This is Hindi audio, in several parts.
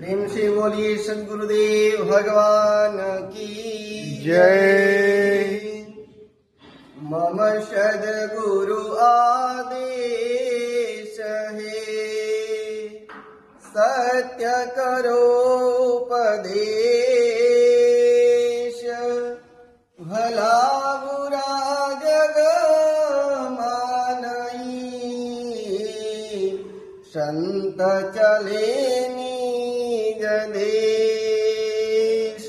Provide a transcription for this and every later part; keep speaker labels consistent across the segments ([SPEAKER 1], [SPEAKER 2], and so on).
[SPEAKER 1] प्रेम से बोलिए सदगुरुदेव भगवान की
[SPEAKER 2] जय।
[SPEAKER 1] मम सद्गुरु आदेश है, सत्य करो उपदेश, भला बुरा जग मानई, संत चले निज देश।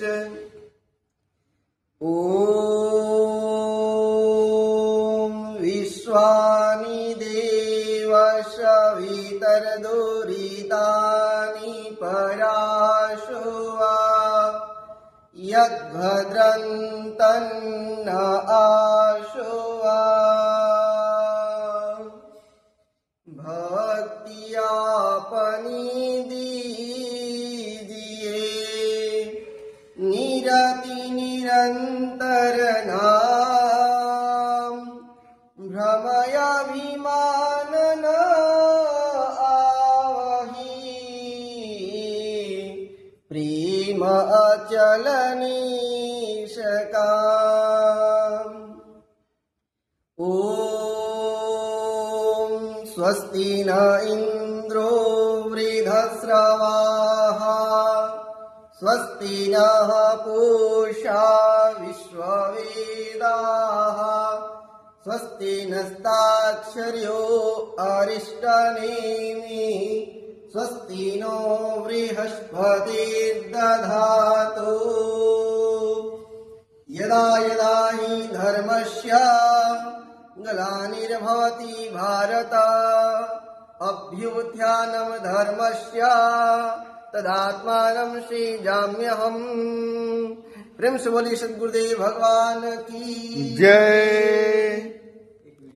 [SPEAKER 1] ओम विश्वानि देव सवितर्दुरितानि पराशुवा, यद्भद्रन्तन्न आशुवा। भक्तियापनि दीजिए, निरति निरंतर नाम, भ्रमयाभिमान न आवहि, प्रेम अचल निष्काम। ओम स्वस्ति न इंद्रो वृद्धश्रवाः, स्वस्ति नः पूषा विश्ववेदाः, स्वस्ति नस्ताक्षर्यो अरिष्टनेमि, स्वस्ति नो बृहस्पतिर्दधातु। यदा यदा हि धर्मस्य ग्लानिर्भवति भारत, अभ्युत्थानं धर्मस्य तदात्मानं सृजाम्यहम्। प्रेम से बोलिए सद्गुरुदेव भगवान की
[SPEAKER 2] जय।